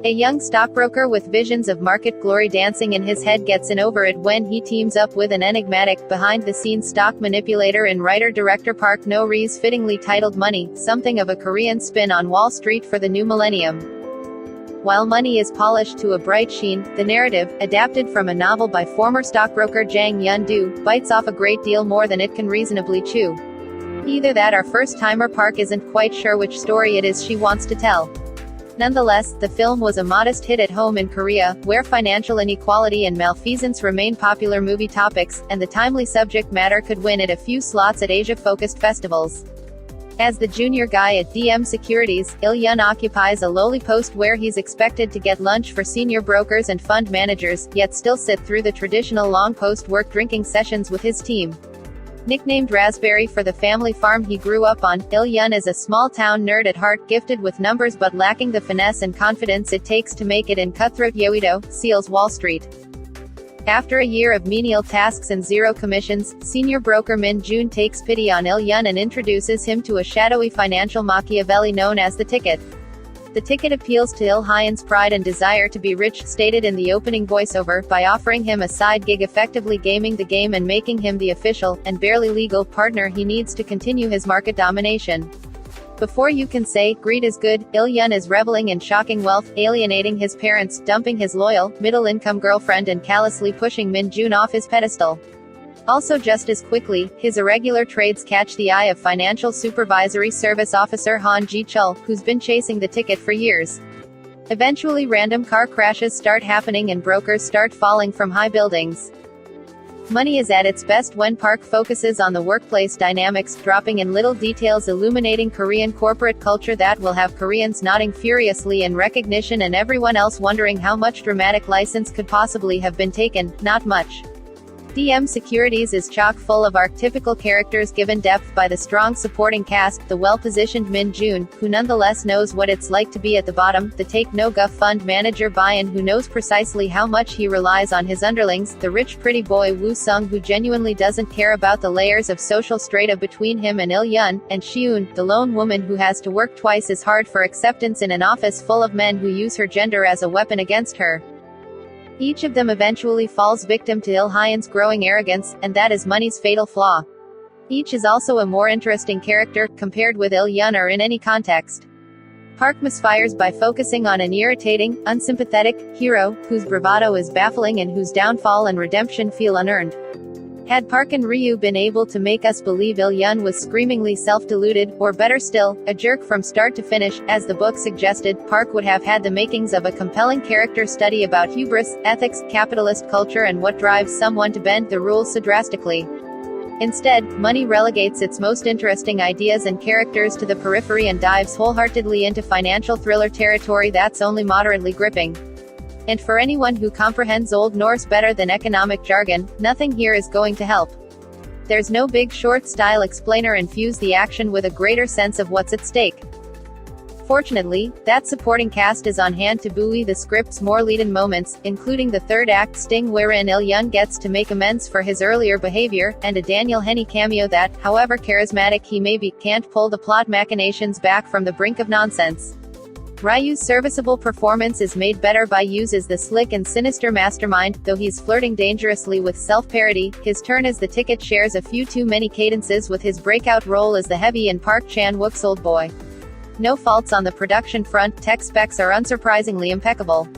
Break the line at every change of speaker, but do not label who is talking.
A young stockbroker with visions of market glory dancing in his head gets in over it when he teams up with an enigmatic, behind-the-scenes stock manipulator in writer-director Park Noo-ri's fittingly titled Money, something of a Korean spin on Wall Street for the new millennium. While Money is polished to a bright sheen, the narrative, adapted from a novel by former stockbroker Jang Yeon-do, bites off a great deal more than it can reasonably chew. Either that or first-timer Park isn't quite sure which story it is she wants to tell. Nonetheless, the film was a modest hit at home in Korea, where financial inequality and malfeasance remain popular movie topics, and the timely subject matter could win it a few slots at Asia-focused festivals. As the junior guy at DM Securities, Il-yeon occupies a lowly post where he's expected to get lunch for senior brokers and fund managers, yet still sit through the traditional long post-work drinking sessions with his team. Nicknamed Raspberry for the family farm he grew up on, Il-yeon is a small-town nerd at heart, gifted with numbers but lacking the finesse and confidence it takes to make it in cutthroat Yeouido, Seal's Wall Street. After a year of menial tasks and zero commissions, senior broker Min-jun takes pity on Il-yeon and introduces him to a shadowy financial Machiavelli known as the Ticket. The Ticket appeals to Il-hyun's pride and desire to be rich, stated in the opening voiceover, by offering him a side gig, effectively gaming the game and making him the official, and barely legal, partner he needs to continue his market domination. Before you can say, greed is good, Il-yeon is reveling in shocking wealth, alienating his parents, dumping his loyal, middle-income girlfriend and callously pushing Min-jun off his pedestal. Also just as quickly, his irregular trades catch the eye of Financial Supervisory Service Officer Han Ji-chul, who's been chasing the Ticket for years. Eventually random car crashes start happening and brokers start falling from high buildings. Money is at its best when Park focuses on the workplace dynamics, dropping in little details illuminating Korean corporate culture that will have Koreans nodding furiously in recognition and everyone else wondering how much dramatic license could possibly have been taken. Not much. DM Securities is chock full of archetypical characters given depth by the strong supporting cast, the well-positioned Min-jun, who nonetheless knows what it's like to be at the bottom, the take-no-guff fund manager Bayan who knows precisely how much he relies on his underlings, the rich pretty boy Woo-sung who genuinely doesn't care about the layers of social strata between him and Il-yeon, and Shiun, the lone woman who has to work twice as hard for acceptance in an office full of men who use her gender as a weapon against her. Each of them eventually falls victim to Il-hyun's growing arrogance, and that is Money's fatal flaw. Each is also a more interesting character, compared with Il-yeon or in any context. Park misfires by focusing on an irritating, unsympathetic hero, whose bravado is baffling and whose downfall and redemption feel unearned. Had Park and Ryu been able to make us believe Il-yeon was screamingly self-deluded, or better still, a jerk from start to finish, as the book suggested, Park would have had the makings of a compelling character study about hubris, ethics, capitalist culture and what drives someone to bend the rules so drastically. Instead, Money relegates its most interesting ideas and characters to the periphery and dives wholeheartedly into financial thriller territory that's only moderately gripping. And for anyone who comprehends Old Norse better than economic jargon, nothing here is going to help. There's no Big Short-style explainer infuse the action with a greater sense of what's at stake. Fortunately, that supporting cast is on hand to buoy the script's more lead-in moments, including the third act sting wherein Il-yeon gets to make amends for his earlier behavior, and a Daniel Henney cameo that, however charismatic he may be, can't pull the plot machinations back from the brink of nonsense. Ryu's serviceable performance is made better by Yu's as the slick and sinister mastermind, though he's flirting dangerously with self-parody. His turn as the Ticket shares a few too many cadences with his breakout role as the heavy and Park Chan-wook's old boy. No faults on the production front, tech specs are unsurprisingly impeccable.